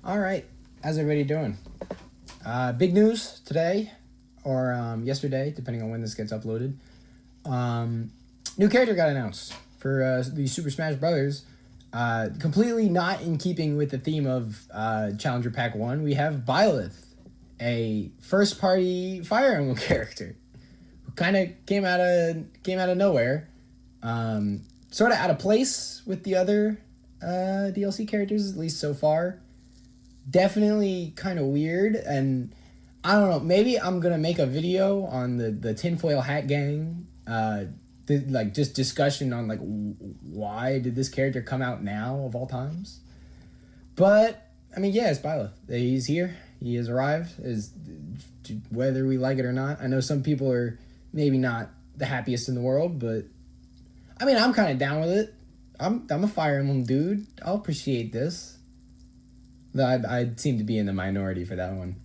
All right, how's everybody doing? Big news today, or yesterday, depending on when this gets uploaded. New character got announced for the Super Smash Brothers. Completely not in keeping with the theme of Challenger Pack 1, we have Byleth, a first-party Fire Emblem character, who kind of came out of nowhere, sort of out of place with the other DLC characters, at least so far. Definitely kind of weird, and I don't know, maybe I'm gonna make a video on the tinfoil hat gang, just discussion on like why did this character come out now of all times. But I mean, yeah, it's Byleth. He's here, he has arrived, is whether we like it or not. I know some people are maybe not the happiest in the world, but I mean, I'm kind of down with it. I'm a Fire Emblem dude, I'll appreciate this. I seem to be in the minority for that one.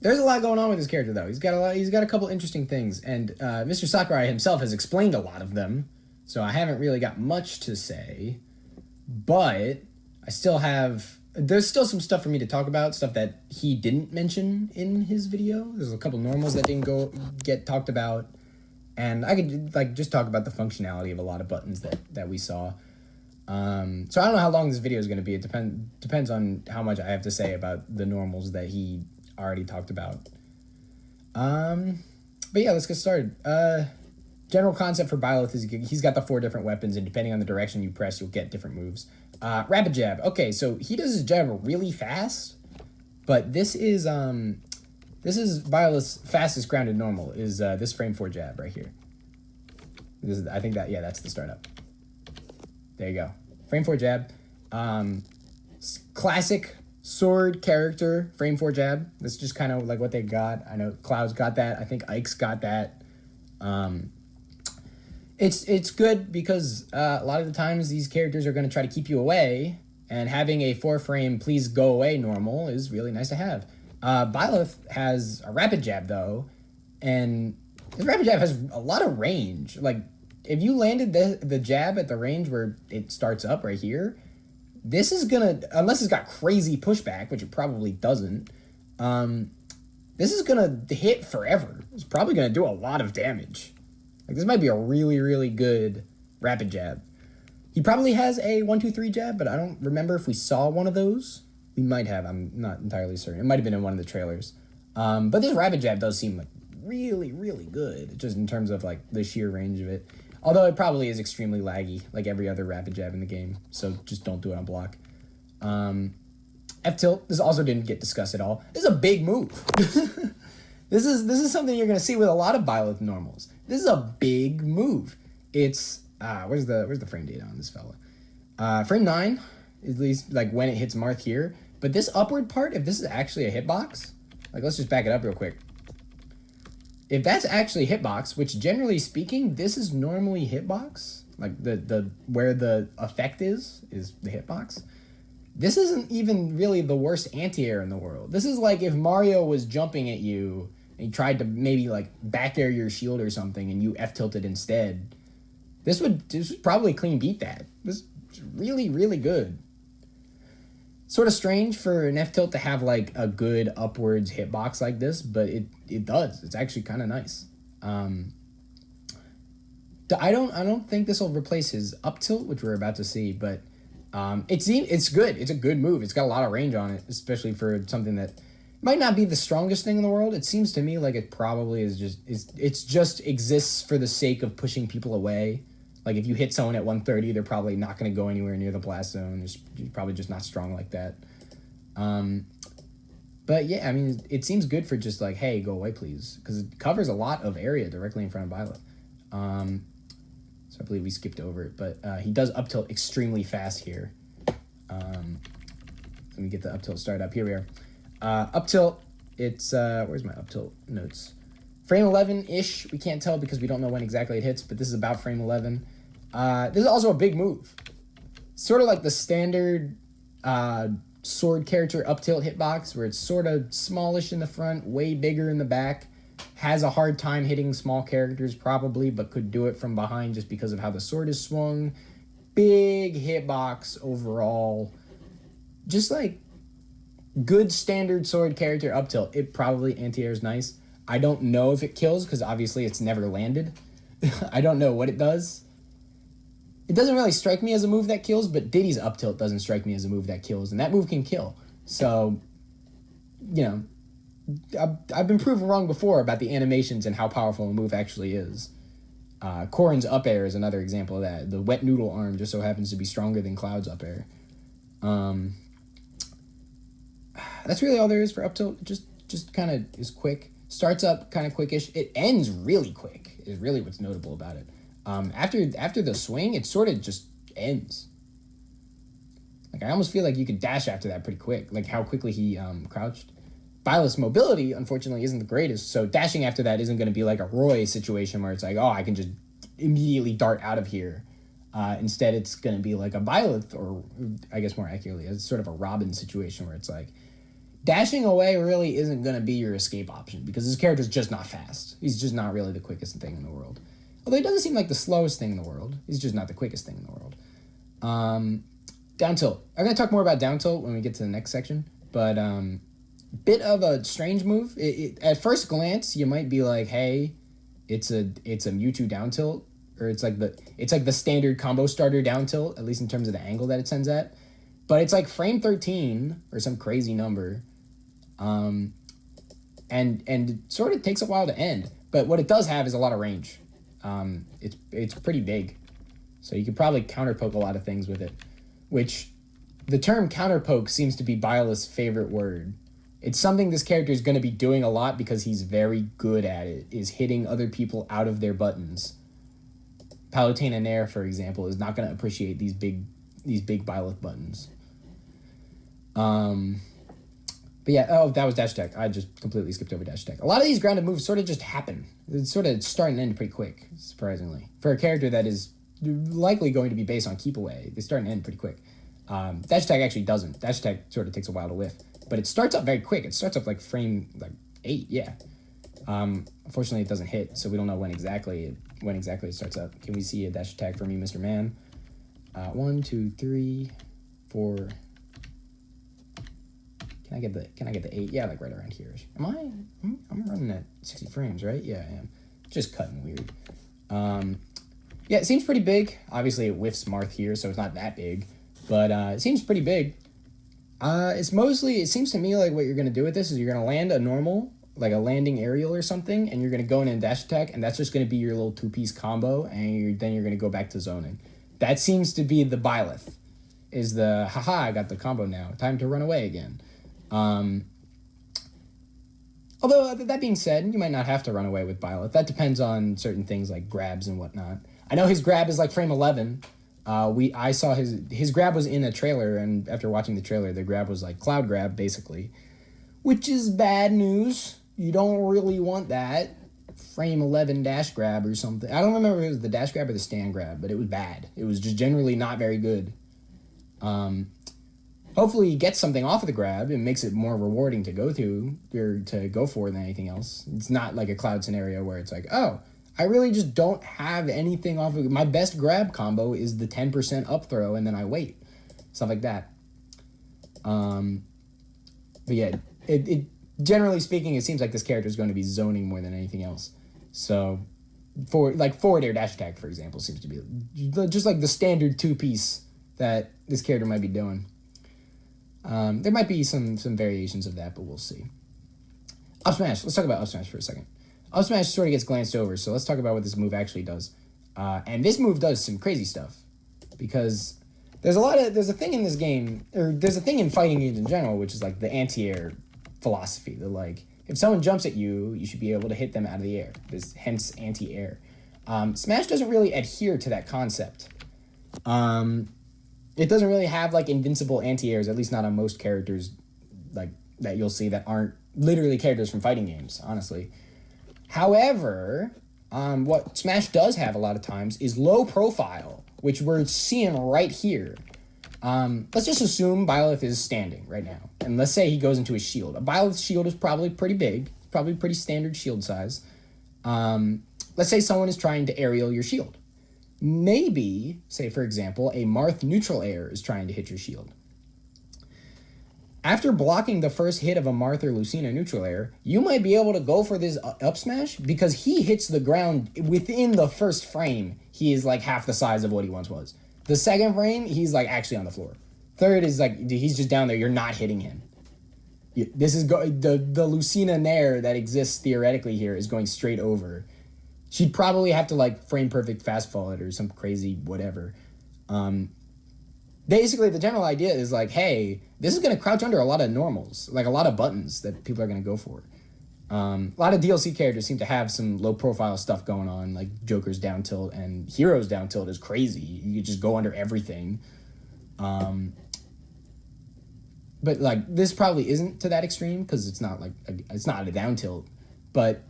There's a lot going on with this character, though. He's got a couple interesting things, and Mr. Sakurai himself has explained a lot of them, so I haven't really got much to say. But there's still some stuff for me to talk about, stuff that he didn't mention in his video. There's a couple normals that didn't get talked about, and I could just talk about the functionality of a lot of buttons that we saw. So I don't know how long this video is going to be. It depends on how much I have to say about the normals that he already talked about. But yeah, let's get started. General concept for Byleth is he's got the 4 different weapons, and depending on the direction you press, you'll get different moves. Rapid jab. Okay, so he does his jab really fast, but this is Byleth's fastest grounded normal is this frame 4 jab right here. I think that's the startup. There you go. Frame 4 jab. Classic sword character, frame 4 jab. That's just kind of like what they got. I know Cloud's got that. I think Ike's got that. It's good because a lot of the times these characters are going to try to keep you away, and having a 4-frame please go away normal is really nice to have. Byleth has a rapid jab, though, and his rapid jab has a lot of range. Like, if you landed the jab at the range where it starts up right here, this is gonna, unless it's got crazy pushback, which it probably doesn't, this is gonna hit forever. It's probably gonna do a lot of damage. Like, this might be a really, really good rapid jab. He probably has a 1-2-3 jab, but I don't remember if we saw one of those. We might have, I'm not entirely certain. It might have been in one of the trailers. But this rapid jab does seem like really, really good, just in terms of like the sheer range of it. Although it probably is extremely laggy, like every other rapid jab in the game. So just don't do it on block. F-tilt, this also didn't get discussed at all. This is a big move. This is something you're going to see with a lot of Byleth normals. This is a big move. It's, where's the frame data on this fella? Frame 9, at least like when it hits Marth here. But this upward part, if this is actually a hitbox, like let's just back it up real quick. If that's actually hitbox, which generally speaking, this is normally hitbox, like the where the effect is the hitbox. This isn't even really the worst anti-air in the world. This is like if Mario was jumping at you and he tried to maybe like back air your shield or something and you F-tilted instead. This would probably clean beat that. This is really, really good. Sort of strange for an F-tilt to have like a good upwards hitbox like this, but it does. It's actually kind of nice. I don't think this will replace his up tilt, which we're about to see, but it's good. It's a good move. It's got a lot of range on it, especially for something that might not be the strongest thing in the world. It seems to me like it probably it's just exists for the sake of pushing people away. Like, if you hit someone at 130, they're probably not going to go anywhere near the blast zone. You're probably just not strong like that. But, yeah, I mean, it seems good for just, like, hey, go away, please. Because it covers a lot of area directly in front of Byleth. So I believe we skipped over it. But he does up-tilt extremely fast here. Let me get the up-tilt started up. Here we are. Up-tilt, it's... where's my up-tilt notes? Frame 11-ish. We can't tell because we don't know when exactly it hits, but this is about frame 11. This is also a big move. Sort of like the standard sword character up tilt hitbox, where it's sort of smallish in the front, way bigger in the back. Has a hard time hitting small characters probably, but could do it from behind just because of how the sword is swung. Big hitbox overall. just like good standard sword character up tilt, it probably anti-air is nice. I don't know if it kills because obviously it's never landed. I don't know what it does. It doesn't really strike me as a move that kills, but Diddy's up tilt doesn't strike me as a move that kills, and that move can kill. So, you know, I've been proven wrong before about the animations and how powerful a move actually is. Corrin's up air is another example of that. The wet noodle arm just so happens to be stronger than Cloud's up air. That's really all there is for up tilt. Just kind of is quick. Starts up kind of quickish. It ends really quick is really what's notable about it. After the swing, it sort of just ends. Like, I almost feel like you could dash after that pretty quick, like how quickly he crouched. Byleth's mobility, unfortunately, isn't the greatest, so dashing after that isn't going to be like a Roy situation where it's like, oh, I can just immediately dart out of here. Instead, it's going to be like a Byleth, or I guess more accurately, it's sort of a Robin situation where it's like, dashing away really isn't going to be your escape option because his character's just not fast. He's just not really the quickest thing in the world. Although he doesn't seem like the slowest thing in the world. He's just not the quickest thing in the world. Down tilt. I'm going to talk more about down tilt when we get to the next section. But bit of a strange move. At first glance, you might be like, hey, it's a Mewtwo down tilt. Or it's like the standard combo starter down tilt, at least in terms of the angle that it sends at. But it's like frame 13 or some crazy number. And it sort of takes a while to end. But what it does have is a lot of range. It's pretty big. So you could probably counterpoke a lot of things with it. Which, the term counterpoke seems to be Byleth's favorite word. It's something this character is going to be doing a lot because he's very good at it, is hitting other people out of their buttons. Palutena Nair, for example, is not going to appreciate these big Byleth buttons. But yeah, oh, that was dash attack. I just completely skipped over dash attack. A lot of these grounded moves sort of just happen. It's sort of start and end pretty quick, surprisingly. For a character that is likely going to be based on keep away, they start and end pretty quick. Dash attack actually doesn't. Dash attack sort of takes a while to whiff. But it starts up very quick. It starts up like frame 8, yeah. Unfortunately, it doesn't hit, so we don't know when exactly it starts up. Can we see a dash attack for me, Mr. Man? 1, 2, 3, 4... Can I get the 8? Yeah, like right around here. I'm running at 60 frames, right? Yeah, I am. Just cutting weird. Yeah, it seems pretty big. Obviously, it whiffs Marth here, so it's not that big. But it seems pretty big. It seems to me like what you're going to do with this is you're going to land a normal, like a landing aerial or something, and you're going to go in and dash attack, and that's just going to be your little 2-piece combo, and then you're going to go back to zoning. That seems to be the Byleth, is the, haha, I got the combo now. Time to run away again. Although, that being said, you might not have to run away with Byleth. That depends on certain things like grabs and whatnot. I know his grab is like frame 11. I saw his grab was in a trailer, and after watching the trailer, the grab was like cloud grab, basically. Which is bad news. You don't really want that. Frame 11 dash grab or something. I don't remember if it was the dash grab or the stand grab, but it was bad. It was just generally not very good. Hopefully he gets something off of the grab and makes it more rewarding to go through or to go for than anything else. It's not like a cloud scenario where it's like, oh, I really just don't have anything off of it. My best grab combo is the 10% up throw and then I wait. Stuff like that. But yeah, it generally speaking, it seems like this character is going to be zoning more than anything else. So forward air dash attack, for example, seems to be just like the standard 2-piece that this character might be doing. There might be some variations of that, but we'll see. Up smash. Let's talk about up smash for a second. Up smash sort of gets glanced over, so let's talk about what this move actually does. And this move does some crazy stuff because there's a thing in this game, or there's a thing in fighting games in general, which is like the anti-air philosophy. The like, if someone jumps at you, you should be able to hit them out of the air. This hence anti-air. Smash doesn't really adhere to that concept. It doesn't really have like invincible anti-airs, at least not on most characters like that you'll see that aren't literally characters from fighting games, honestly. However, what Smash does have a lot of times is low profile, which we're seeing right here. Let's just assume Byleth is standing right now, and let's say he goes into his shield. A Byleth shield is probably pretty big, probably pretty standard shield size. Let's say someone is trying to aerial your shield. Maybe, say for example, a Marth neutral air is trying to hit your shield. after blocking the first hit of a Marth or Lucina neutral air, you might be able to go for this up smash because he hits the ground within the first frame. He is like half the size of what he once was. The second frame, he's like actually on the floor. Third is like he's just down there. You're not hitting him. This is the Lucina Nair that exists theoretically here is going straight over. She'd probably have to like frame perfect fast fall it or some crazy whatever. Basically, the general idea is like, hey, this is going to crouch under a lot of normals, like a lot of buttons that people are going to go for. A lot of DLC characters seem to have some low-profile stuff going on, like Joker's down tilt and Hero's down tilt is crazy. You just go under everything. But like this probably isn't to that extreme because it's not like it's not a down tilt. But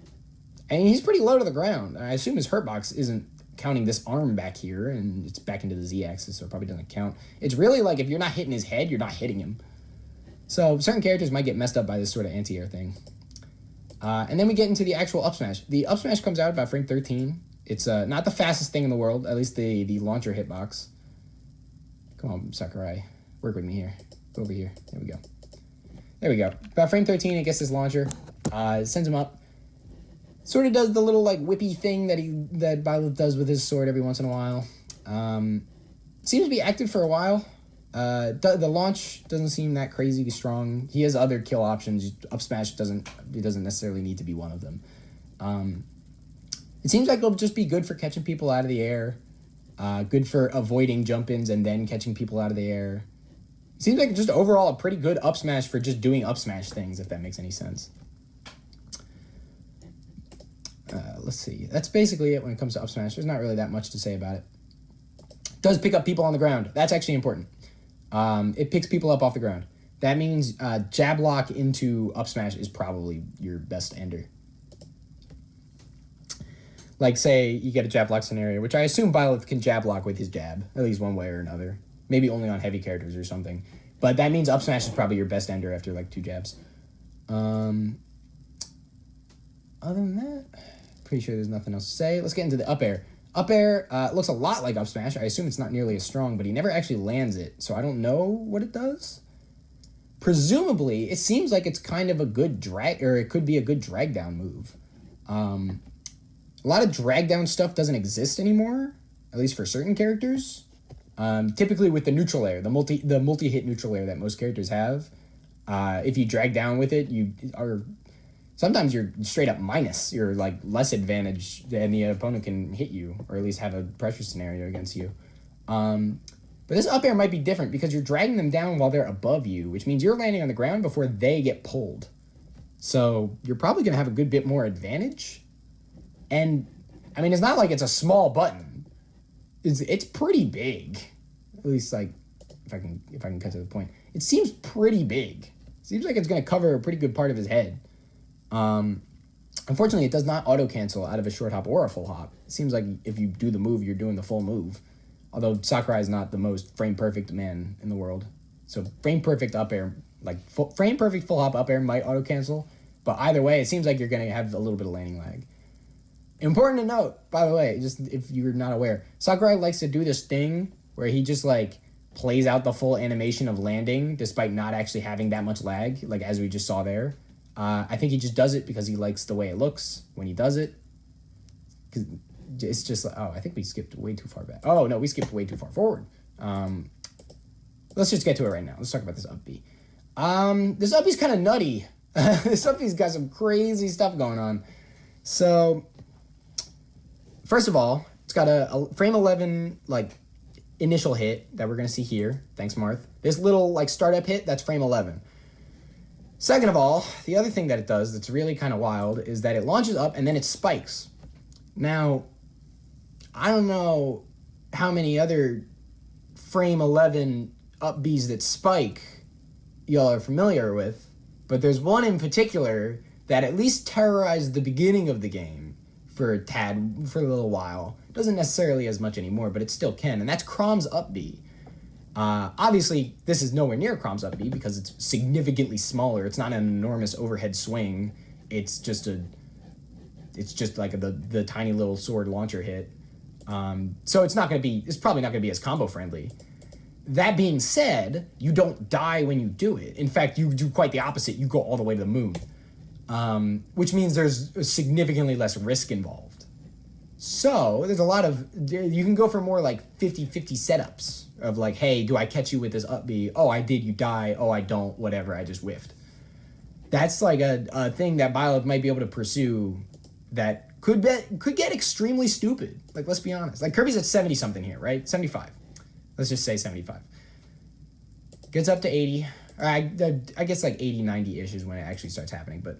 and he's pretty low to the ground. I assume his hurtbox isn't counting this arm back here, and it's back into the Z-axis, so it probably doesn't count. It's really like if you're not hitting his head, you're not hitting him. So certain characters might get messed up by this sort of anti-air thing. And then we get into the actual up smash. The up smash comes out about frame 13. It's not the fastest thing in the world, at least the launcher hitbox. Come on, Sakurai. Work with me here. Go over here. There we go. There we go. About frame 13, it gets this launcher. It sends him up. Sort of does the little like whippy thing that Byleth does with his sword every once in a while. Seems to be active for a while. The launch doesn't seem that crazy strong. He has other kill options. Up smash doesn't necessarily need to be one of them. It seems like it'll just be good for catching people out of the air. Good for avoiding jump-ins and then catching people out of the air. It seems like just overall a pretty good up smash for just doing up smash things, if that makes any sense. Let's see. That's basically it when it comes to up smash. There's not really that much to say about it. It does pick up people on the ground. That's actually important. It picks people up off the ground. That means jab lock into up smash is probably your best ender. Like, say, you get a jab lock scenario, which I assume Byleth can jab lock with his jab, at least one way or another. Maybe only on heavy characters or something. But that means up smash is probably your best ender after, like, 2 jabs. Other than that, pretty sure there's nothing else to say. Let's get into the up air. Up air looks a lot like up smash. I assume it's not nearly as strong, but he never actually lands it, so I don't know what it does. Presumably, it seems like it's kind of a good drag, or it could be a good drag down move. A lot of drag down stuff doesn't exist anymore, at least for certain characters. Typically with the neutral air, the multi-hit neutral air that most characters have. If you drag down with it, you are... Sometimes you're straight up minus. You're like less advantage and the opponent can hit you, or at least have a pressure scenario against you. But this up air might be different because you're dragging them down while they're above you, which means you're landing on the ground before they get pulled. So you're probably going to have a good bit more advantage. And, I mean, it's not like it's a small button. It's pretty big. At least, like, if I can cut to the point. It seems pretty big. It seems like it's going to cover a pretty good part of his head. Unfortunately, it does not auto-cancel out of a short hop or a full hop. It seems like if you do the move, you're doing the full move. Although Sakurai is not the most frame-perfect man in the world. So frame-perfect up air, like frame-perfect full hop up air might auto-cancel. But either way, it seems like you're going to have a little bit of landing lag. Important to note, by the way, just if you're not aware, Sakurai likes to do this thing where he just, like, plays out the full animation of landing despite not actually having that much lag, like as we just saw there. I think he just does it because he likes the way it looks when he does it. Cause it's just like, oh, I think we skipped way too far back. Oh, no, we skipped way too far forward. Let's just get to it right now. Let's talk about this up B. This up B's kind of nutty. This up B's got some crazy stuff going on. So, first of all, it's got a frame 11, like, initial hit that we're going to see here. Thanks, Marth. This little, like, startup hit, that's frame 11. Second of all, the other thing that it does that's really kind of wild is that it launches up and then it spikes. Now, I don't know how many other frame 11 up Bs that spike y'all are familiar with, but there's one in particular that at least terrorized the beginning of the game for a little while. Doesn't necessarily as much anymore, but it still can, and that's Crom's up B. Obviously, this is nowhere near Crom's up B because it's significantly smaller. It's not an enormous overhead swing. It's just like the tiny little sword launcher hit. So it's probably not going to be as combo friendly. That being said, you don't die when you do it. In fact, you do quite the opposite. You go all the way to the moon, which means there's significantly less risk involved. So there's a lot of, you can go for more like 50-50 setups of like, hey, do I catch you with this up B? Oh, I did, you die. Oh, I don't, whatever, I just whiffed. That's like a thing that Byleth might be able to pursue that could get extremely stupid. Like, let's be honest. Like, Kirby's at 70-something here, right? 75. Let's just say 75. Gets up to 80. I guess like 80, 90-ish is when it actually starts happening. But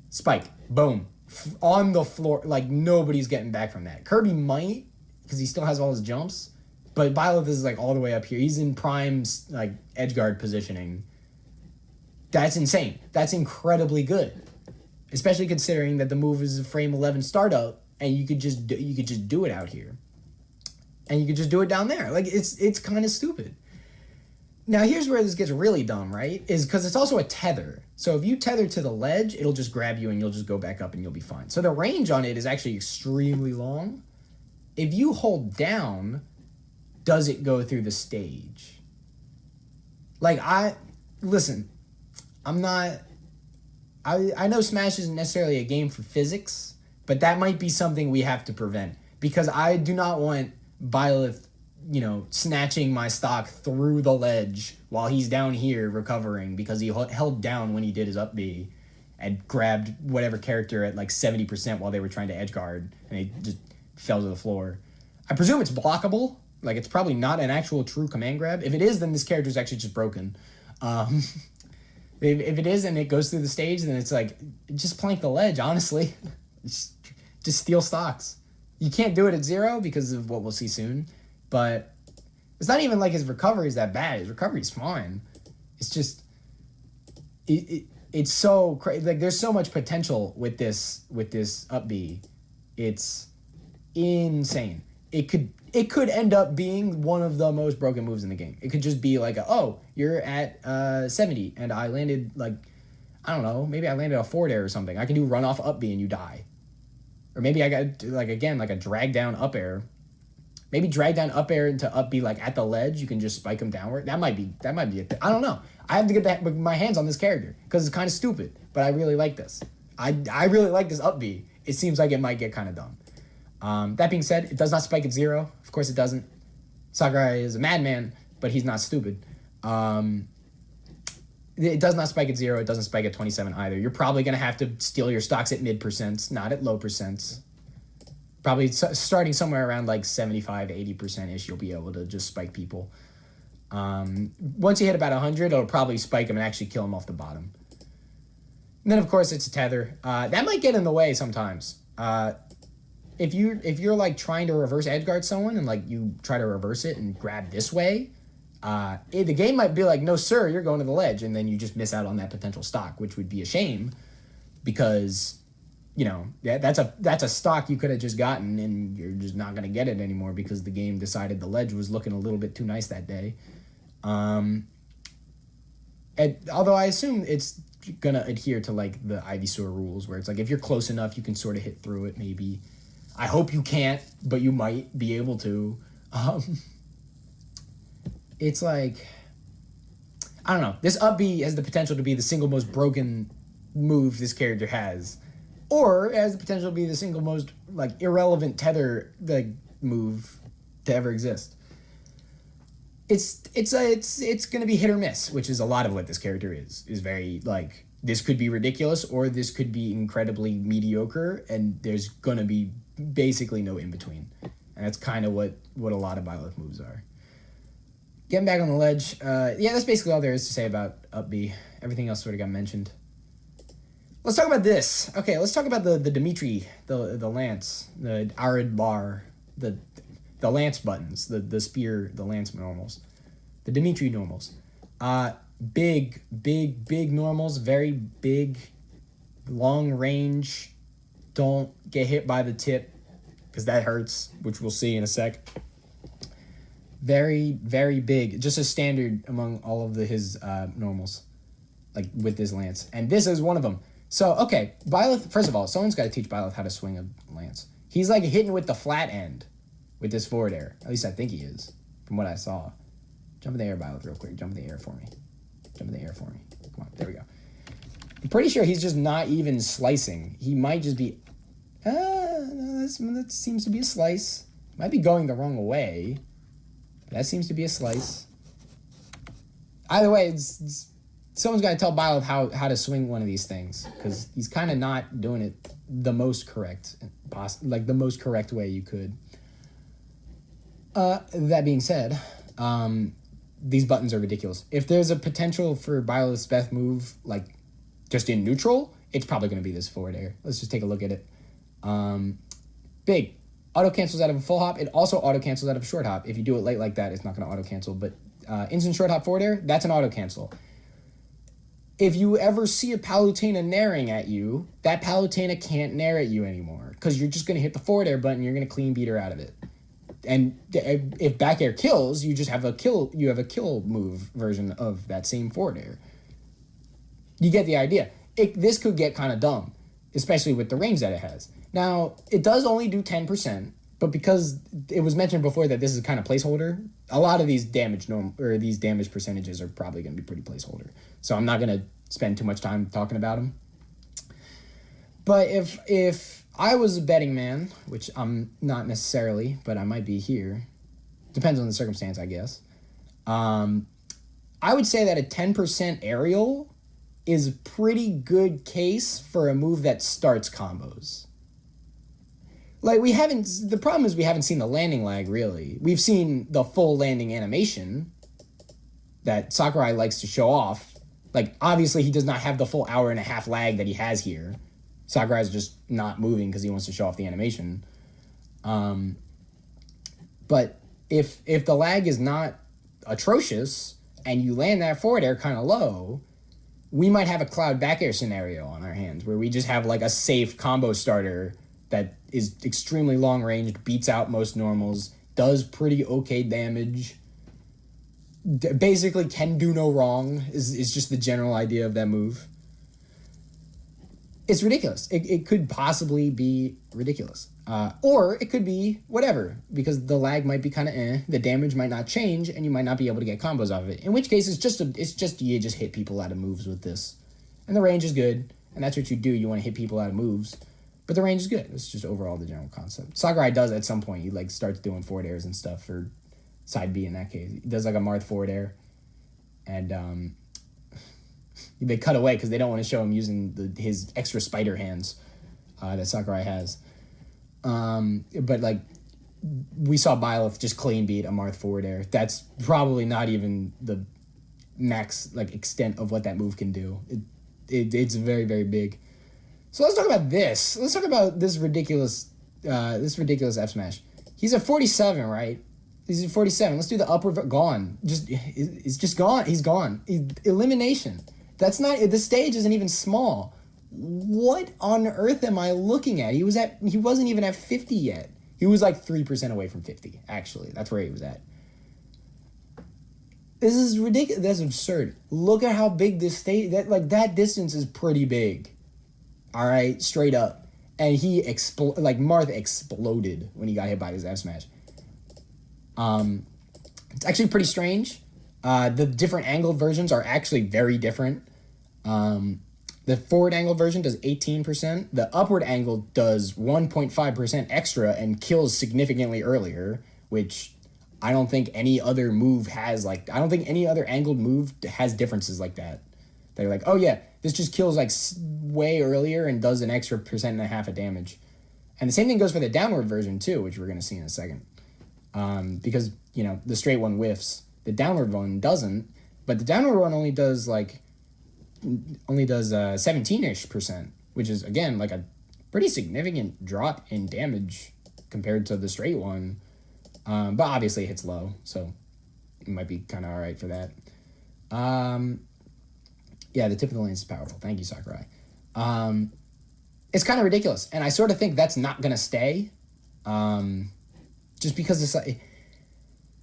spike, boom, on the floor. Like, nobody's getting back from that. Kirby might, because he still has all his jumps. But Byleth is like all the way up here. He's in prime like edge guard positioning. That's insane. That's incredibly good, especially considering that the move is a frame 11 startup, and you could just do it out here, and you could just do it down there. Like it's kind of stupid. Now here's where this gets really dumb, right? Is because it's also a tether. So if you tether to the ledge, it'll just grab you and you'll just go back up and you'll be fine. So the range on it is actually extremely long. If you hold down, does it go through the stage? Like listen. I know Smash isn't necessarily a game for physics, but that might be something we have to prevent, because I do not want Byleth, snatching my stock through the ledge while he's down here recovering because he held down when he did his up B and grabbed whatever character at like 70% while they were trying to edge guard, and he just fell to the floor. I presume it's blockable. Like, it's probably not an actual true command grab. If it is, then this character is actually just broken. If it is and it goes through the stage, then it's like, just plank the ledge, honestly. just steal stocks. You can't do it at 0 because of what we'll see soon, but it's not even like his recovery is that bad. His recovery is fine. It's just, it's so crazy. Like, there's so much potential with this up B. It's insane. It could end up being one of the most broken moves in the game. It could just be like, you're at 70 and I landed like, I don't know, maybe I landed a forward air or something. I can do run off up B and you die. Or maybe I got like, again, like a drag down up air. Maybe drag down up air into up B, like at the ledge. You can just spike him downward. That might be it. I don't know. I have to get my hands on this character because it's kind of stupid, but I really like this. I really like this up B. It seems like it might get kind of dumb. That being said, it does not spike at 0. Of course it doesn't. Sakurai is a madman, but he's not stupid. It does not spike at 0. It doesn't spike at 27 either. You're probably going to have to steal your stocks at mid percents, not at low percents. Probably starting somewhere around like 75, 80%-ish, you'll be able to just spike people. Once you hit about 100, it'll probably spike them and actually kill them off the bottom. And then, of course, it's a tether. That might get in the way sometimes. If you're like trying to reverse edgeguard someone and like you try to reverse it and grab this way, the game might be like, no sir, you're going to the ledge, and then you just miss out on that potential stock, which would be a shame, because that's a stock you could have just gotten and you're just not going to get it anymore because the game decided the ledge was looking a little bit too nice that day. Although I assume it's gonna adhere to like the Ivysaur rules, where it's like if you're close enough you can sort of hit through it. Maybe, I hope you can't, but you might be able to. It's like, I don't know, this up B has the potential to be the single most broken move this character has, or it has the potential to be the single most like irrelevant tether move to ever exist. It's gonna be hit or miss, which is a lot of what this character is very like, this could be ridiculous or this could be incredibly mediocre, and there's gonna be basically no in between, and that's kind of what a lot of Byleth moves are. Getting back on the ledge, yeah, that's basically all there is to say about up B. Everything else sort of got mentioned. Let's talk about this. Okay, let's talk about the Dimitri, the lance, the Arid bar, the lance buttons, the spear, the lance normals, the Dimitri normals. Big normals, very big, long range. Don't get hit by the tip because that hurts, which we'll see in a sec. Very, very big, just a standard among all of his normals, like with this lance. And this is one of them. So, okay, Byleth, first of all, someone's got to teach Byleth how to swing a lance. He's like hitting with the flat end with this forward air. At least I think he is, from what I saw. Jump in the air, Byleth, real quick. Jump in the air for me. Jump in the air for me. Come on, there we go. I'm pretty sure he's just not even slicing. He might just be... no, that seems to be a slice. Might be going the wrong way. That seems to be a slice. Either way, someone's got to tell Byleth how to swing one of these things, because he's kind of not doing it the most correct, like the most correct way you could. That being said, these buttons are ridiculous. If there's a potential for Byleth's best move, like just in neutral, it's probably going to be this forward air. Let's just take a look at it. Big. Auto cancels out of a full hop. It also auto cancels out of a short hop. If you do it late like that, it's not going to auto cancel. But instant short hop forward air, that's an auto cancel. If you ever see a Palutena naring at you, that Palutena can't nair at you anymore, because you're just going to hit the forward air button. You're going to clean beat her out of it. And if back air kills, you just have a kill. You have a kill move version of that same forward air. You get the idea. This could get kind of dumb, especially with the range that it has. Now, it does only do 10%, but because it was mentioned before that this is kind of placeholder, a lot of these damage percentages are probably going to be pretty placeholder. So I'm not going to spend too much time talking about them. But if I was a betting man, which I'm not necessarily, but I might be here, depends on the circumstance, I guess, I would say that a 10% aerial is a pretty good case for a move that starts combos. Like, the problem is we haven't seen the landing lag, really. We've seen the full landing animation that Sakurai likes to show off. Like, obviously he does not have the full hour and a half lag that he has here. Sakurai's just not moving because he wants to show off the animation. But if the lag is not atrocious and you land that forward air kind of low, we might have a cloud back air scenario on our hands where we just have like a safe combo starter that is extremely long ranged, beats out most normals, does pretty okay damage, basically can do no wrong is just the general idea of that move. It's ridiculous. It could possibly be ridiculous. Or it could be whatever, because the lag might be kind of the damage might not change, and you might not be able to get combos off of it. In which case, you just hit people out of moves with this. And the range is good, and that's what you do. You want to hit people out of moves. But the range is good. It's just overall the general concept. Sakurai does at some point. He like starts doing forward airs and stuff for side B in that case. He does like a Marth forward air. And they cut away because they don't want to show him using his extra spider hands that Sakurai has. But like we saw Byleth just clean beat a Marth forward air. That's probably not even the max like extent of what that move can do. It's very, very big. So let's talk about this. Let's talk about this ridiculous F smash. He's at 47, right? He's at 47. Let's do the upward gone. It's just gone. He's gone. Elimination. That's not, the stage isn't even small. What on earth am I looking at? He wasn't even at 50 yet. He was like 3% away from 50, actually. That's where he was at. This is ridiculous. That's absurd. Look at how big this stage, that distance is pretty big. All right, straight up. And he Marth exploded when he got hit by his F smash. It's actually pretty strange. The different angled versions are actually very different. The forward angle version does 18%. The upward angle does 1.5% extra and kills significantly earlier, which I don't think any other move has. I don't think any other angled move has differences like that. They're like, oh yeah, this just kills like way earlier and does an extra 1.5% of damage. And the same thing goes for the downward version too, which we're going to see in a second. Because, the straight one whiffs. The downward one doesn't, but the downward one only does 17-ish%, which is, again, like a pretty significant drop in damage compared to the straight one. But obviously it hits low, so it might be kind of all right for that. Yeah, the tip of the lane is powerful. Thank you, Sakurai. It's kind of ridiculous, and I sort of think that's not going to stay. Just because it's like,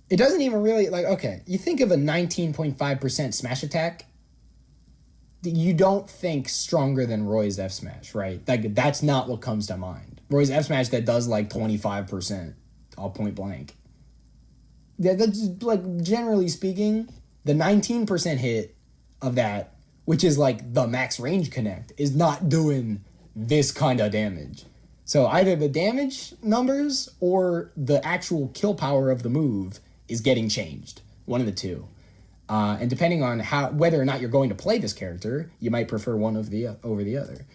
it doesn't even really, okay, you think of a 19.5% smash attack, you don't think stronger than Roy's F smash, right? That's not what comes to mind. Roy's F smash that does 25%, all point blank. that's like generally speaking, the 19% hit of that, which is like the max range connect, is not doing this kind of damage. So either the damage numbers or the actual kill power of the move is getting changed. One of the two. And depending on whether or not you're going to play this character, you might prefer one over the other.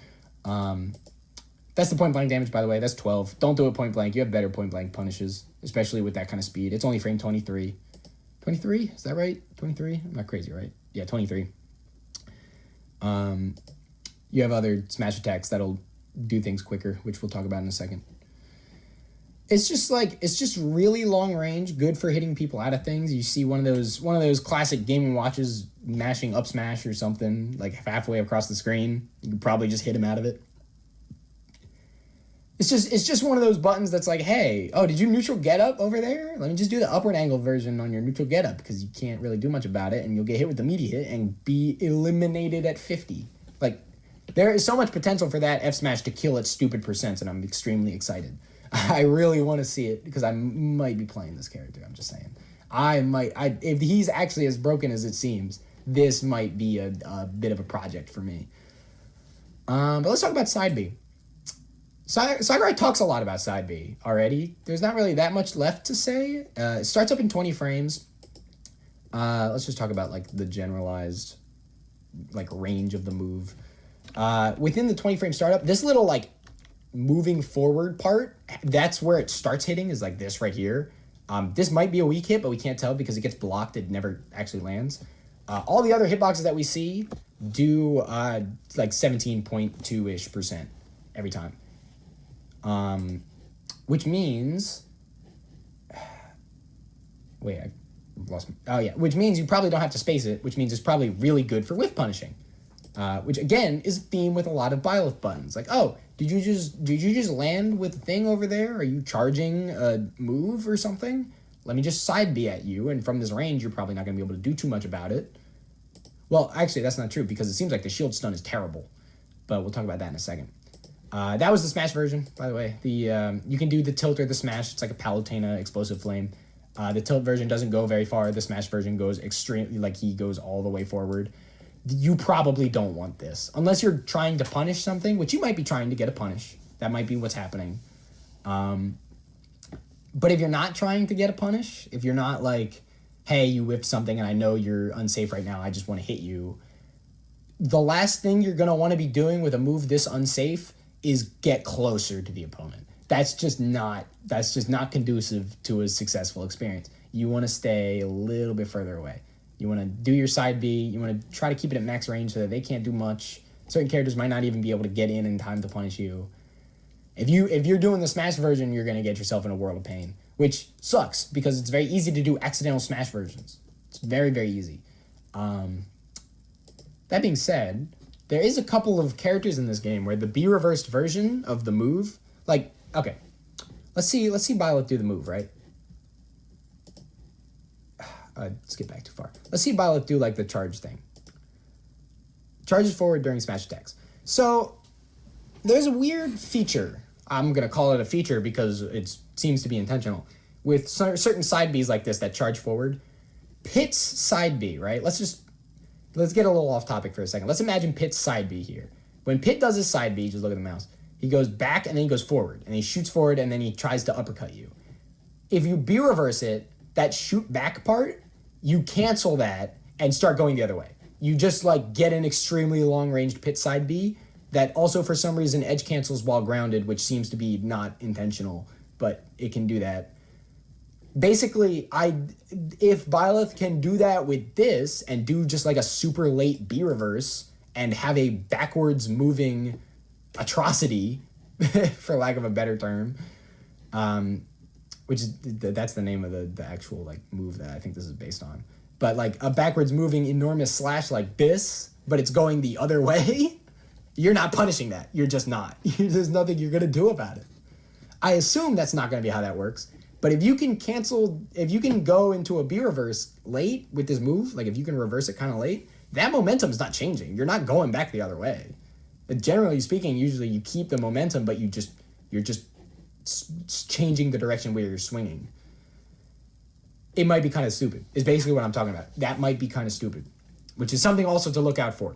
That's the point blank damage, by the way. That's 12. Don't do it point blank. You have better point blank punishes, especially with that kind of speed. It's only frame 23. 23? Is that right? 23? I'm not crazy, right? Yeah, 23. You have other smash attacks that'll do things quicker, which we'll talk about in a second. It's just really long range, good for hitting people out of things. You see one of those classic Game & Watches mashing up smash or something, like halfway across the screen. You could probably just hit him out of it. It's just one of those buttons that's like, hey, oh, did you neutral get up over there? Let me just do the upward angle version on your neutral get up, because you can't really do much about it, and you'll get hit with the meaty hit and be eliminated at 50. Like, there is so much potential for that F smash to kill its stupid percents, and I'm extremely excited. I really want to see it, because I might be playing this character. I'm just saying. If he's actually as broken as it seems, this might be a bit of a project for me. But let's talk about side B. Sakurai talks a lot about side B already. There's not really that much left to say. It starts up in 20 frames. Let's just talk about like the generalized like range of the move. Within the 20 frame startup, this little like moving forward part, that's where it starts hitting, is like this right here. This might be a weak hit, but we can't tell because it gets blocked. It never actually lands. All the other hitboxes that we see do like 17.2-ish% every time. Which means, wait, I lost. Which means you probably don't have to space it, which means it's probably really good for whiff punishing, which again is a theme with a lot of Byleth buttons. Like, oh, did you just land with the thing over there? Are you charging a move or something? Let me just side B at you, and from this range, you're probably not going to be able to do too much about it. Well, actually, that's not true, because it seems like the shield stun is terrible, but we'll talk about that in a second. That was the Smash version, by the way. You can do the tilt or the Smash. It's like a Palutena explosive flame. The tilt version doesn't go very far. The Smash version goes extremely, like he goes all the way forward. You probably don't want this. Unless you're trying to punish something, which you might be trying to get a punish. That might be what's happening. But if you're not trying to get a punish, if you're not like, hey, you whipped something and I know you're unsafe right now, I just want to hit you. The last thing you're going to want to be doing with a move this unsafe is get closer to the opponent. That's just not conducive to a successful experience. You want to stay a little bit further away. You want to do your side B. You want to try to keep it at max range so that they can't do much. Certain characters might not even be able to get in time to punish you. If you're doing the Smash version, you're going to get yourself in a world of pain, which sucks because it's very easy to do accidental Smash versions. It's very, very easy. That being said, there is a couple of characters in this game where the B-reversed version of the move, like, okay, let's see Byleth do the move, right? Skip back too far. Let's see Byleth do, like, the charge thing. Charges forward during smash attacks. So, there's a weird feature. I'm going to call it a feature because it seems to be intentional. With certain side Bs like this that charge forward, Pit's side B, right? Let's get a little off topic for a second. Let's imagine Pit's side B here. When Pit does his side B, just look at the mouse. He goes back and then he goes forward. And he shoots forward and then he tries to uppercut you. If you B reverse it, that shoot back part, you cancel that and start going the other way. You just like get an extremely long ranged Pit side B that also for some reason edge cancels while grounded, which seems to be not intentional, but it can do that. Basically, if Byleth can do that with this and do just like a super late B reverse and have a backwards moving atrocity, for lack of a better term, which is that's the name of the actual like move that I think this is based on. But like a backwards moving enormous slash like this, but it's going the other way, you're not punishing that. You're just not. There's nothing you're gonna do about it. I assume that's not gonna be how that works. But if you can go into a B reverse late with this move, like if you can reverse it kind of late, that momentum's not changing. You're not going back the other way. But generally speaking, usually you keep the momentum, but you're just changing the direction where you're swinging. it might be kind of stupid, is basically what I'm talking about. That might be kind of stupid, which is something also to look out for,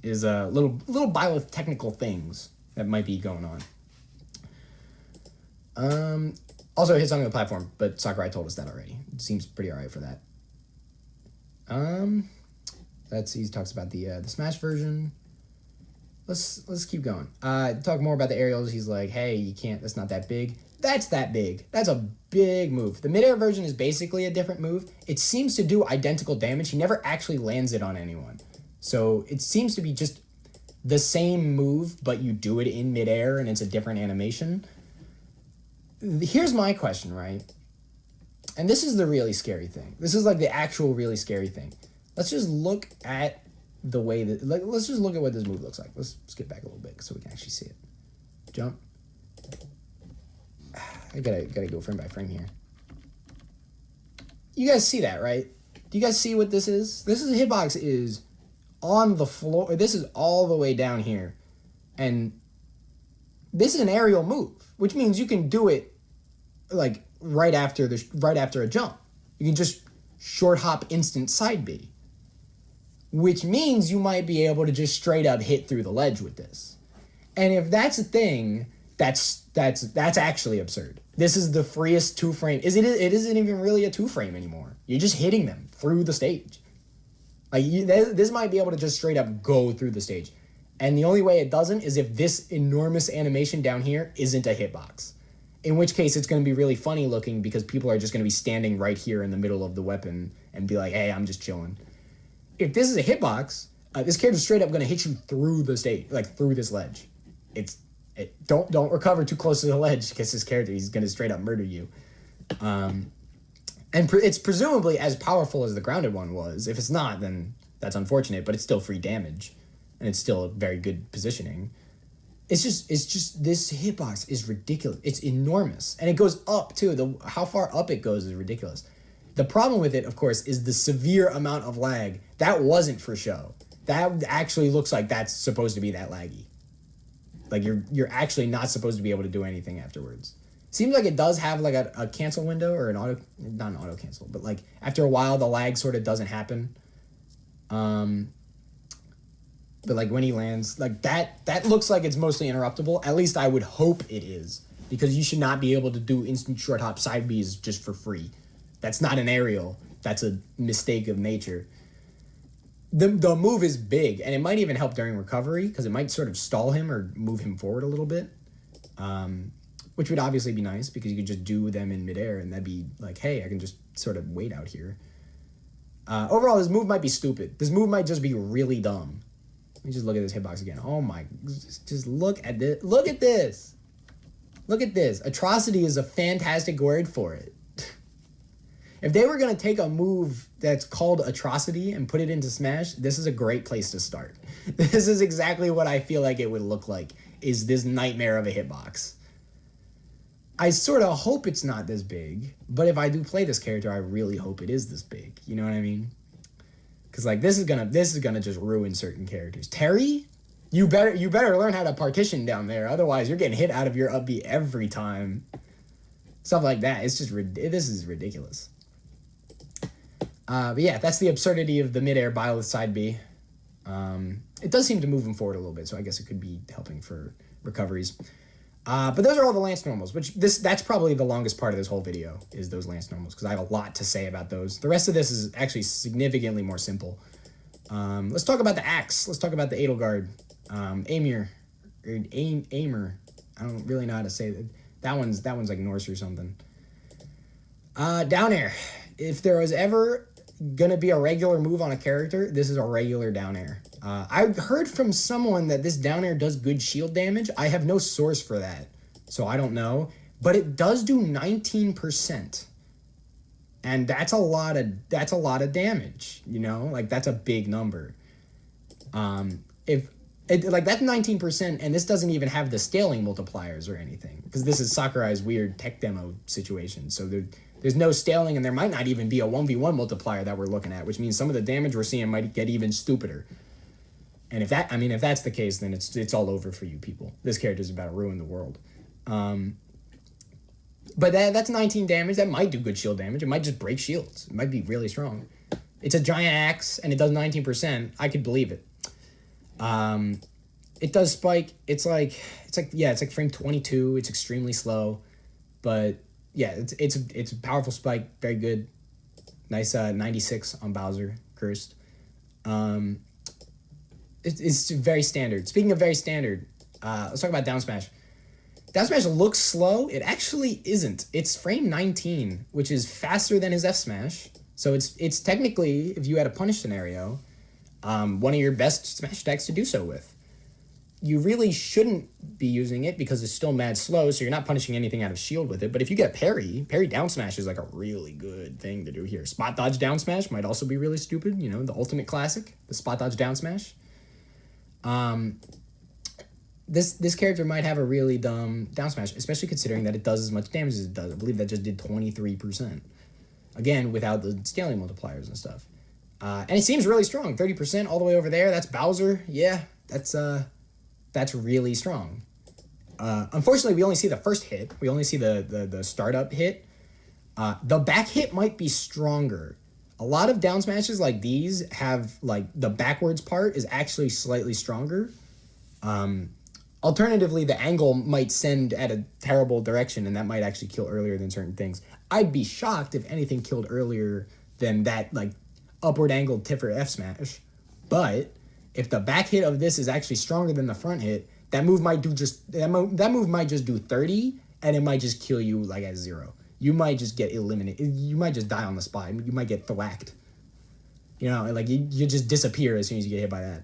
is little Byleth technical things that might be going on. Also, it hits on the platform, but Sakurai told us that already. It seems pretty alright for that. He talks about the Smash version. Let's keep going. Talk more about the aerials. He's like, hey, you can't. That's not that big. That's that big. That's a big move. The midair version is basically a different move. It seems to do identical damage. He never actually lands it on anyone. So it seems to be just the same move, but you do it in midair and it's a different animation. Here's my question, right? And this is the really scary thing. This is like the actual really scary thing. Let's just look at the way that, like, let's just look at what this move looks like. Let's skip back a little bit so we can actually see it. Jump. I gotta go frame by frame here. You guys see that, right? Do you guys see what this is? This is a hitbox is on the floor. This is all the way down here. And this is an aerial move, which means you can do it like right after a jump. You can just short hop instant side B, which means you might be able to just straight up hit through the ledge with this. And if that's a thing, that's actually absurd. This is the freest two frame. It isn't even really a two frame anymore. You're just hitting them through the stage. Like this might be able to just straight up go through the stage. And the only way it doesn't is if this enormous animation down here isn't a hitbox. In which case it's going to be really funny looking because people are just going to be standing right here in the middle of the weapon and be like, hey, I'm just chilling. If this is a hitbox, this character's straight up going to hit you through the stage, like through this ledge. Don't recover too close to the ledge because this character, he's going to straight up murder you. And it's presumably as powerful as the grounded one was. If it's not, then that's unfortunate, but it's still free damage. And it's still a very good positioning. It's just this hitbox is ridiculous. It's enormous. And it goes up too. How far up it goes is ridiculous. The problem with it, of course, is the severe amount of lag. That wasn't for show. That actually looks like that's supposed to be that laggy. Like you're actually not supposed to be able to do anything afterwards. Seems like it does have like a cancel window or not an auto cancel, but like after a while the lag sort of doesn't happen. But like when he lands, like that looks like it's mostly interruptible. At least I would hope it is, because you should not be able to do instant short hop side Bs just for free. That's not an aerial. That's a mistake of nature. The move is big, and it might even help during recovery because it might sort of stall him or move him forward a little bit, which would obviously be nice because you could just do them in midair, and that'd be like, hey, I can just sort of wait out here. Overall, this move might be stupid. This move might just be really dumb. Let me just look at this hitbox again. Oh my, just look at this. Look at this. Look at this. Atrocity is a fantastic word for it. If they were going to take a move that's called Atrocity and put it into Smash, this is a great place to start. This is exactly what I feel like it would look like, is this nightmare of a hitbox. I sort of hope it's not this big, but if I do play this character, I really hope it is this big. You know what I mean? Because like this is gonna just ruin certain characters. Terry, you better learn how to partition down there. Otherwise, you're getting hit out of your up B every time. Stuff like that. It's just this is ridiculous. But yeah, that's the absurdity of the midair Byleth side B. It does seem to move him forward a little bit, so I guess it could be helping for recoveries. But those are all the Lance normals, which that's probably the longest part of this whole video, is those Lance normals, because I have a lot to say about those. The rest of this is actually significantly more simple. Let's talk about the axe. Let's talk about the Edelgard. Aimer. I don't really know how to say that. That one's like Norse or something. Down air. If there was ever gonna be a regular move on a character, this is a regular down air. I heard from someone that this down air does good shield damage. I have no source for that, so I don't know. But it does do 19%, and that's a lot of damage. You know, like that's a big number. If it, like that's 19%, and this doesn't even have the scaling multipliers or anything, because this is Sakurai's weird tech demo situation. So there's no scaling, and there might not even be a 1v1 multiplier that we're looking at, which means some of the damage we're seeing might get even stupider. And if that's the case, then it's all over for you people. This character's about to ruin the world. But that's 19 damage. That might do good shield damage. It might just break shields. It might be really strong. It's a giant axe, and it does 19%. I could believe it. It does spike. It's like frame 22. It's extremely slow, but yeah, it's a powerful spike. Very good. Nice 96 on Bowser cursed. It's very standard. Speaking of very standard, let's talk about down smash. Down smash looks slow. It actually isn't. It's frame 19, which is faster than his F smash. So it's technically, if you had a punish scenario, one of your best smash attacks to do so with. You really shouldn't be using it because it's still mad slow, so you're not punishing anything out of shield with it. But if you get parry down smash is like a really good thing to do here. Spot dodge down smash might also be really stupid. You know, the ultimate classic, the spot dodge down smash. This character might have a really dumb down smash, especially considering that it does as much damage as it does. I believe that just did 23%. Again, without the scaling multipliers and stuff. And it seems really strong. 30% all the way over there. That's Bowser. Yeah, that's really strong. Unfortunately, we only see the first hit. We only see the startup hit. The back hit might be stronger. A lot of down smashes like these have, like, the backwards part is actually slightly stronger. Alternatively, the angle might send at a terrible direction, and that might actually kill earlier than certain things. I'd be shocked if anything killed earlier than that, like, upward angled tip or F smash. But if the back hit of this is actually stronger than the front hit, that move might just do 30, and it might just kill you like at 0. You might just get eliminated. You might just die on the spot. You might get thwacked. You know, like you just disappear as soon as you get hit by that.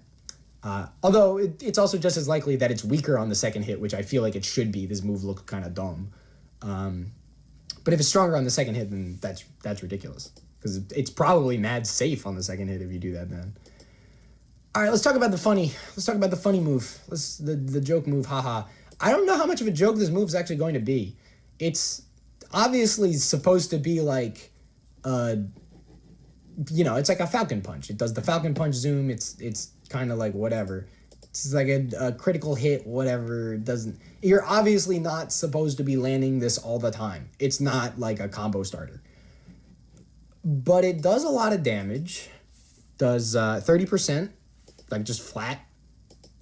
Although it's also just as likely that it's weaker on the second hit, which I feel like it should be. This move looks kind of dumb. But if it's stronger on the second hit, then that's ridiculous. Because it's probably mad safe on the second hit if you do that then. All right, let's talk about the funny. Let's talk about the funny move. The joke move, haha. I don't know how much of a joke this move is actually going to be. It's obviously supposed to be like, it's like a Falcon Punch. It does the Falcon Punch zoom. It's kind of like whatever. It's like a critical hit, whatever. You're obviously not supposed to be landing this all the time. It's not like a combo starter. But it does a lot of damage. Does 30%, like just flat.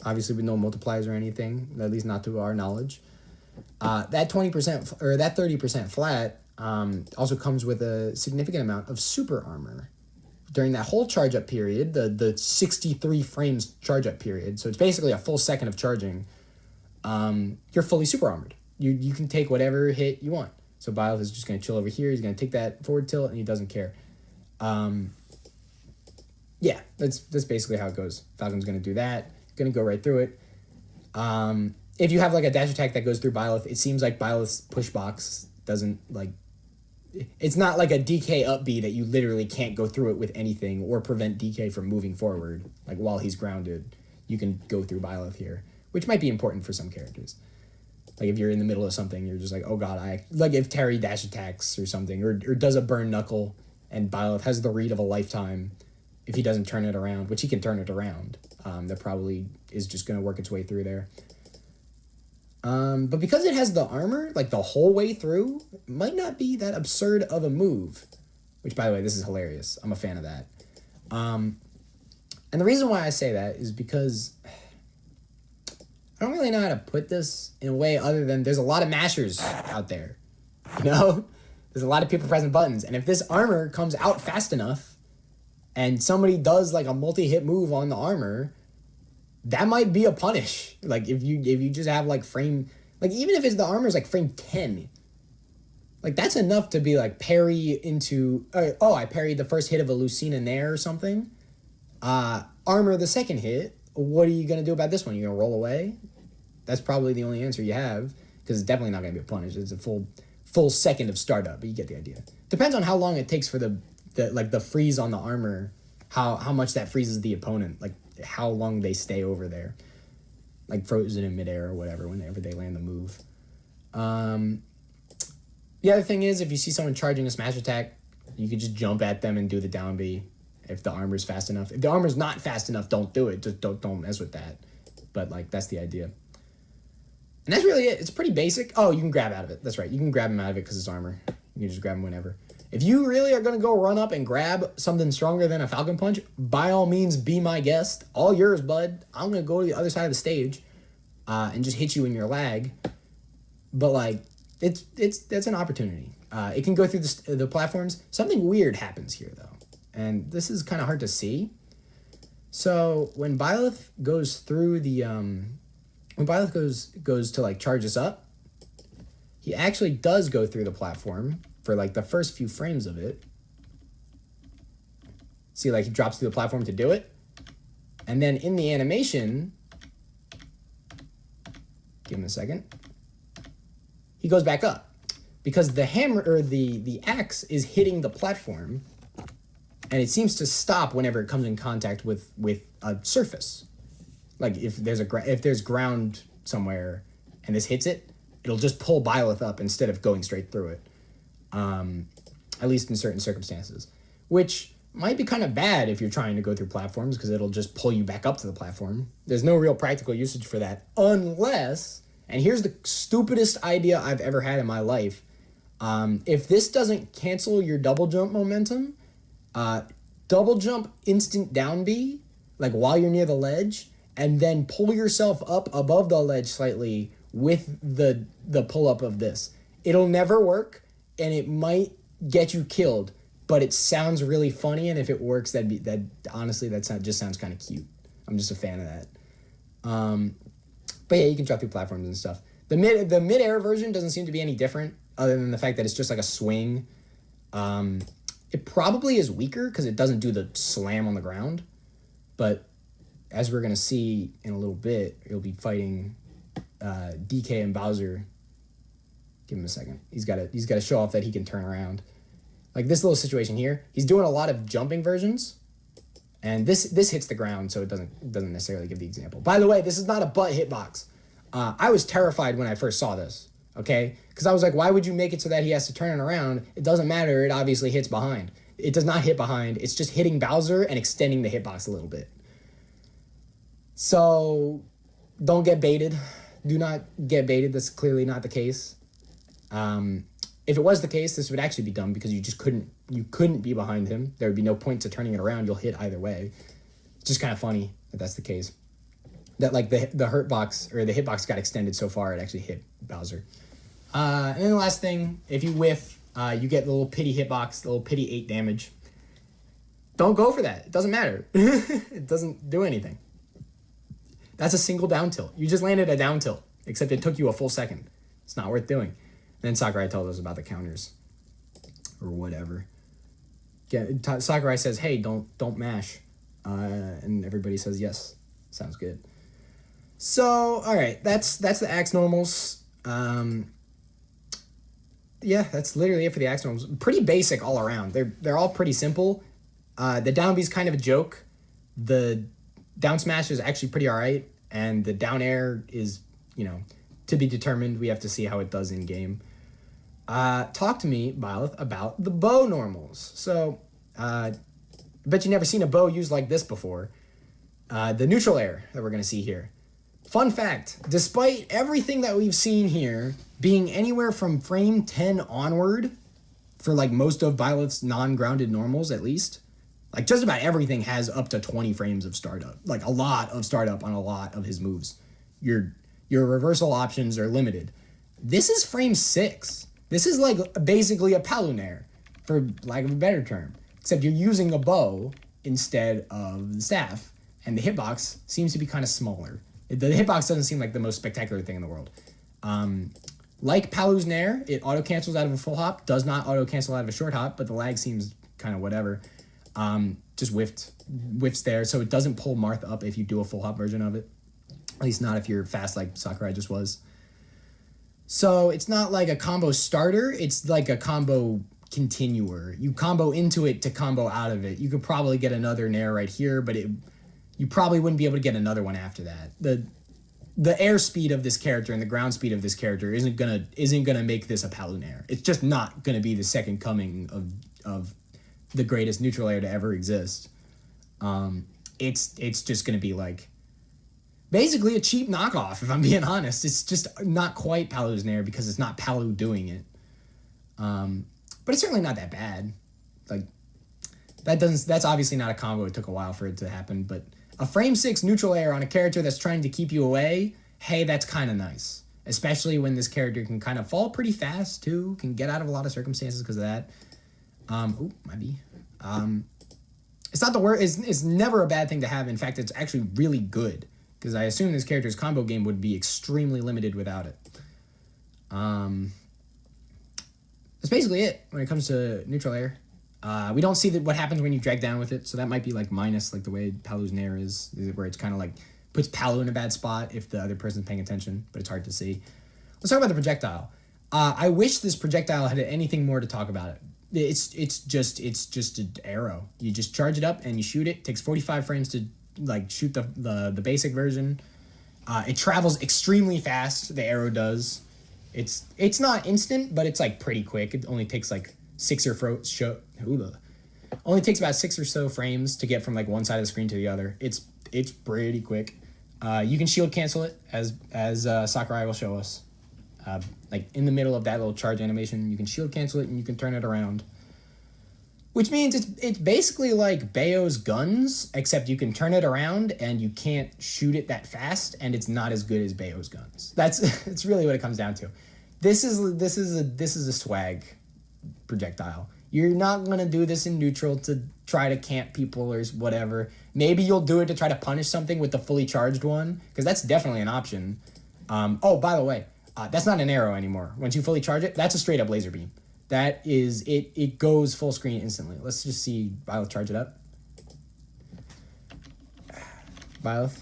Obviously with no multipliers or anything, at least not to our knowledge. That 20% or that 30% flat also comes with a significant amount of super armor. During that whole charge up period, the 63 frames charge up period, so it's basically a full second of charging, you're fully super armored. You can take whatever hit you want. So Byleth is just going to chill over here. He's going to take that forward tilt, and he doesn't care. Yeah, that's basically how it goes. Falcon's going to do that. Going to go right through it. If you have like a dash attack that goes through Byleth, it seems like Byleth's push box doesn't like... It's not like a DK up B that you literally can't go through it with anything or prevent DK from moving forward. Like while he's grounded, you can go through Byleth here, which might be important for some characters. Like if you're in the middle of something, you're just like, oh god, like if Terry dash attacks or something, or does a burn knuckle and Byleth has the read of a lifetime, if he doesn't turn it around, which he can turn it around, that probably is just going to work its way through there. But because it has the armor, like the whole way through, it might not be that absurd of a move. Which, by the way, this is hilarious. I'm a fan of that. And the reason why I say that is because I don't really know how to put this in a way other than there's a lot of mashers out there. You know? There's a lot of people pressing buttons. And if this armor comes out fast enough and somebody does like a multi-hit move on the armor, that might be a punish. Like if you just have like frame, like even if the armor is like frame 10, like that's enough to be like parry into, I parried the first hit of a Lucina Nair or something. Armor the second hit. What are you going to do about this one? You're going to roll away? That's probably the only answer you have, because it's definitely not going to be a punish. It's a full second of startup, but you get the idea. Depends on how long it takes for the freeze on the armor, how much that freezes the opponent, like how long they stay over there, like frozen in midair or whatever whenever they land the move. The other thing is, if you see someone charging a smash attack, you can just jump at them and do the down B if the armor's fast enough. If the armor's not fast enough, don't do it. Just don't mess with that. But like that's the idea. And that's really it. It's pretty basic. Oh, you can grab out of it. That's right. You can grab him out of it because it's armor. You can just grab him whenever. If you really are going to go run up and grab something stronger than a Falcon Punch, by all means, be my guest. All yours, bud. I'm going to go to the other side of the stage and just hit you in your lag. But, like, that's an opportunity. It can go through the platforms. Something weird happens here, though. And this is kind of hard to see. So when Byleth goes through the... when Byleth goes to, like, charge us up, he actually does go through the platform for, like, the first few frames of it. See, like, he drops through the platform to do it. And then in the animation... Give him a second. He goes back up. Because the hammer, or the axe is hitting the platform, and it seems to stop whenever it comes in contact with a surface. Like, if there's ground somewhere and this hits it, it'll just pull Byleth up instead of going straight through it. At least in certain circumstances. Which might be kind of bad if you're trying to go through platforms, because it'll just pull you back up to the platform. There's no real practical usage for that, unless, and here's the stupidest idea I've ever had in my life, if this doesn't cancel your double jump momentum, double jump instant down B, like while you're near the ledge, and then pull yourself up above the ledge slightly with the pull up of this. It'll never work, and it might get you killed, but it sounds really funny, and if it works, honestly, just sounds kind of cute. I'm just a fan of that. But yeah, you can drop through platforms and stuff. The mid-air version doesn't seem to be any different, other than the fact that it's just like a swing. It probably is weaker because it doesn't do the slam on the ground. But as we're going to see in a little bit, you'll be fighting DK and Bowser. Give him a second. He's got to show off that he can turn around. Like this little situation here, he's doing a lot of jumping versions. And this hits the ground, so it doesn't necessarily give the example. By the way, this is not a butt hitbox. I was terrified when I first saw this. Okay? Because I was like, why would you make it so that he has to turn it around? It doesn't matter. It obviously hits behind. It does not hit behind. It's just hitting Bowser and extending the hitbox a little bit. So, don't get baited. Do not get baited. That's clearly not the case. If it was the case, this would actually be dumb because you couldn't be behind him. There would be no point to turning it around. You'll hit either way. It's just kind of funny that that's the case. That like the hurt box or the hitbox got extended so far it actually hit Bowser. And then the last thing, if you whiff, you get the little pity hitbox, the little pity 8 damage. Don't go for that. It doesn't matter. It doesn't do anything. That's a single down tilt. You just landed a down tilt, except it took you a full second. It's not worth doing. Then Sakurai told us about the counters, or whatever. Sakurai says, "Hey, don't mash," and everybody says yes. Sounds good. So, all right, that's the axe normals. Yeah, that's literally it for the axe normals. Pretty basic all around. They're all pretty simple. The down B's kind of a joke. The down smash is actually pretty all right, and the down air is, to be determined. We have to see how it does in game. Talk to me, Byleth, about the bow normals. So, I bet you never seen a bow used like this before. The neutral air that we're going to see here. Fun fact, despite everything that we've seen here being anywhere from frame 10 onward, for like most of Byleth's non-grounded normals at least, like just about everything has up to 20 frames of startup. Like a lot of startup on a lot of his moves. Your reversal options are limited. This is frame 6. This is like basically a palunair, for lack of a better term. Except you're using a bow instead of the staff. And the hitbox seems to be kind of smaller. The hitbox doesn't seem like the most spectacular thing in the world. Like Palu's Nair, it auto-cancels out of a full hop, does not auto-cancel out of a short hop, but the lag seems kind of whatever. Just whiffs there, so it doesn't pull Marth up if you do a full hop version of it. At least not if you're fast like Sakurai just was. So it's not like a combo starter, it's like a combo continuer. You combo into it to combo out of it. You could probably get another Nair right here, but you probably wouldn't be able to get another one after that. The air speed of this character and the ground speed of this character isn't gonna make this a Palunair. It's just not gonna be the second coming of the greatest neutral air to ever exist. It's just gonna be like basically a cheap knockoff, if I'm being honest. It's just not quite Palu's Nair because it's not Palu doing it. But it's certainly not that bad. Like, that's obviously not a combo. It took a while for it to happen, but a frame 6 neutral air on a character that's trying to keep you away, hey, that's kind of nice. Especially when this character can kind of fall pretty fast, too. Can get out of a lot of circumstances because of that. Might be. It's not the worst. It's never a bad thing to have. In fact, it's actually really good. Because I assume this character's combo game would be extremely limited without it. That's basically it when it comes to neutral air. We don't see what happens when you drag down with it, so that might be like minus like the way Palu's Nair is where it's kind of like puts Palu in a bad spot if the other person's paying attention, but it's hard to see. Let's talk about the projectile. I wish this projectile had anything more to talk about it. It's just an arrow. You just charge it up and you shoot it. It takes 45 frames to like shoot the basic version. It travels extremely fast. The arrow does. It's not instant, but it's like pretty quick. It only takes like only takes about 6 or so frames to get from like one side of the screen to the other. It's pretty quick. You can shield cancel it as Sakurai will show us. Like in the middle of that little charge animation, you can shield cancel it and you can turn it around. Which means it's basically like Bayo's guns, except you can turn it around and you can't shoot it that fast, and it's not as good as Bayo's guns. It's really what it comes down to. This is a swag projectile. You're not gonna do this in neutral to try to camp people or whatever. Maybe you'll do it to try to punish something with the fully charged one, because that's definitely an option. Oh, by the way, that's not an arrow anymore. Once you fully charge it, that's a straight up laser beam. That is it. It goes full screen instantly. Let's just see Byleth charge it up. Byleth,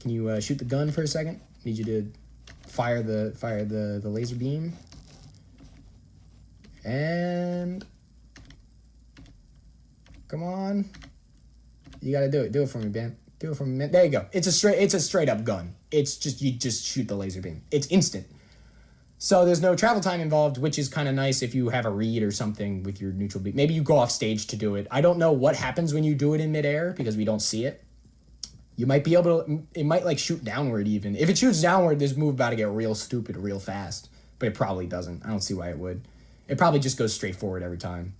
can you shoot the gun for a second? Need you to fire the laser beam. And come on, you gotta do it. Do it for me, Ben. Do it for me, man. There you go. It's a straight up gun. It's just you just shoot the laser beam. It's instant. So there's no travel time involved, which is kind of nice if you have a read or something with your neutral beam. Maybe you go off stage to do it. I don't know what happens when you do it in midair because we don't see it. You might be able to, it might like shoot downward even. If it shoots downward, this move about to get real stupid real fast, but it probably doesn't. I don't see why it would. It probably just goes straight forward every time.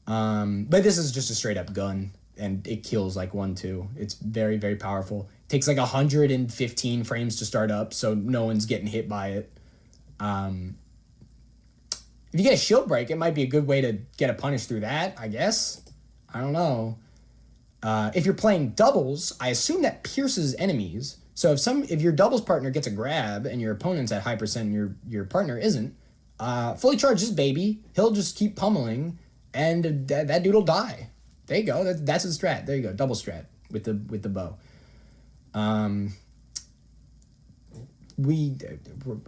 But this is just a straight up gun and it kills like 1-2. It's very, very powerful. It takes like 115 frames to start up, so no one's getting hit by it. If you get a shield break, it might be a good way to get a punish through that, I guess. I don't know. If you're playing doubles, I assume that pierces enemies. So if your doubles partner gets a grab and your opponent's at high percent and your partner isn't, fully charged this baby, he'll just keep pummeling and that dude'll die. There you go. That's a strat. There you go. Double strat with the bow.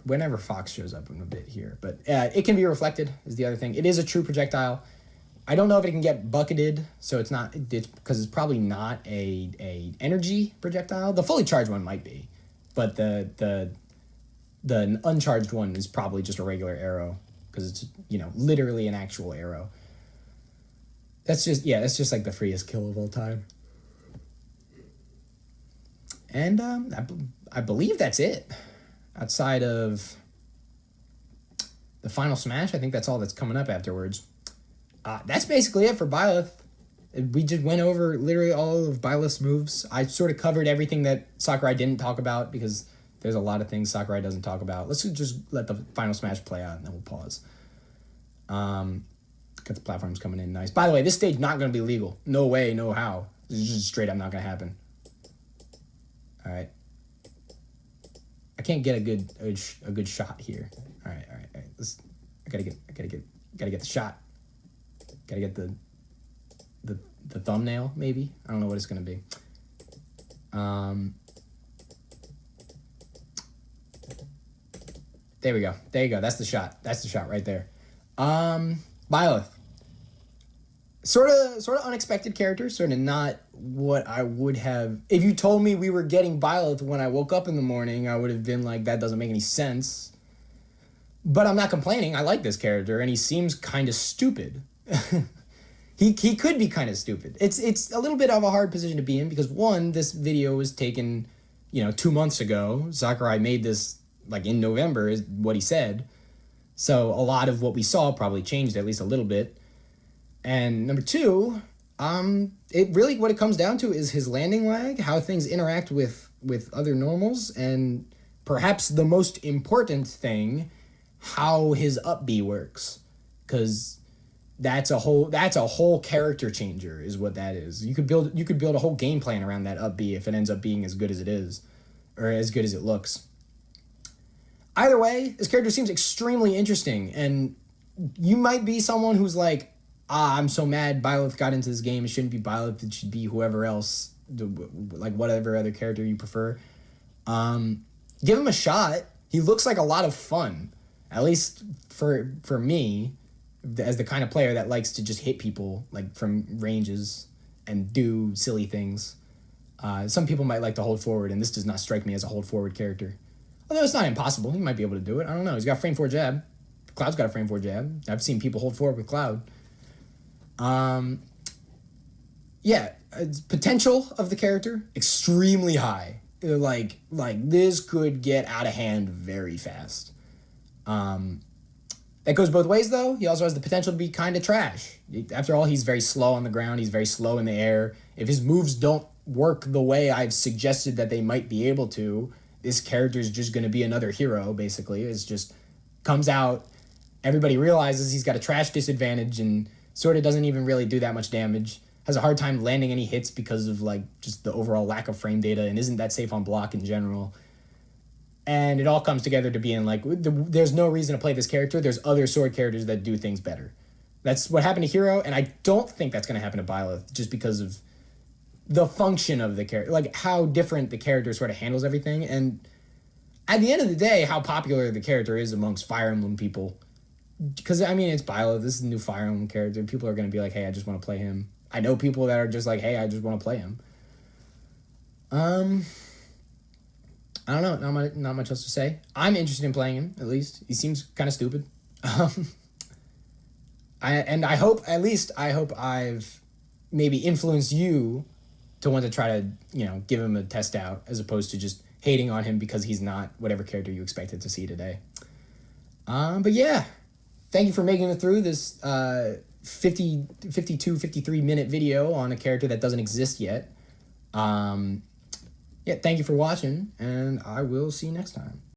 Whenever Fox shows up in a bit here, but it can be reflected is the other thing. It is a true projectile. I don't know if it can get bucketed, so it's because it's probably not a energy projectile. The fully charged one might be, but the uncharged one is probably just a regular arrow because it's literally an actual arrow. That's just like the freest kill of all time. And I believe that's it. Outside of the final smash, I think that's all that's coming up afterwards. That's basically it for Byleth. We just went over literally all of Byleth's moves. I sort of covered everything that Sakurai didn't talk about because there's a lot of things Sakurai doesn't talk about. Let's just let the final smash play out and then we'll pause. Got the platforms coming in nice. By the way, this stage not going to be legal. No way, no how. This is just straight up not going to happen. All right. I can't get a good shot here. All right. I gotta get the shot. Gotta get the thumbnail maybe. I don't know what it's gonna be. There we go. There you go. That's the shot. That's the shot right there. Byleth. Sort of unexpected character, sort of not what I would have. If you told me we were getting Byleth when I woke up in the morning, I would have been like, that doesn't make any sense. But I'm not complaining. I like this character, and he seems kind of stupid. He could be kind of stupid. It's a little bit of a hard position to be in because one, this video was taken 2 months ago. Sakurai made this like in November is what he said. So a lot of what we saw probably changed at least a little bit. And number two, it really what it comes down to is his landing lag, how things interact with other normals, and perhaps the most important thing, how his up B works, because that's a whole character changer is what that is. You could build a whole game plan around that up B if it ends up being as good as it is, or as good as it looks. Either way, this character seems extremely interesting, and you might be someone who's like, I'm so mad Byleth got into this game. It shouldn't be Byleth. It should be whoever else, like whatever other character you prefer. Give him a shot. He looks like a lot of fun, at least for me, as the kind of player that likes to just hit people like from ranges and do silly things. Some people might like to hold forward, and this does not strike me as a hold forward character. Although it's not impossible. He might be able to do it. I don't know. He's got frame 4 jab. Cloud's got a frame 4 jab. I've seen people hold forward with Cloud. Potential of the character extremely high. Like this could get out of hand very fast. That goes both ways though. He also has the potential to be kind of trash. After all, he's very slow on the ground. He's very slow in the air. If his moves don't work the way I've suggested that they might be able to, this character is just going to be another hero. Basically, it's just comes out. Everybody realizes he's got a trash disadvantage and sort of doesn't even really do that much damage. Has a hard time landing any hits because of like just the overall lack of frame data and isn't that safe on block in general. And it all comes together to being like, there's no reason to play this character. There's other sword characters that do things better. That's what happened to Hero, and I don't think that's going to happen to Byleth just because of the function of the character, like how different the character sort of handles everything. And at the end of the day, how popular the character is amongst Fire Emblem people. Because, I mean, it's Byleth. This is a new Fire Emblem character. People are going to be like, hey, I just want to play him. I know people that are just like, hey, I just want to play him. I don't know. Not much else to say. I'm interested in playing him, at least. He seems kind of stupid. I hope I've maybe influenced you to want to try to, give him a test out as opposed to just hating on him because he's not whatever character you expected to see today. But yeah, thank you for making it through this 52, 53 minute video on a character that doesn't exist yet. Thank you for watching, and I will see you next time.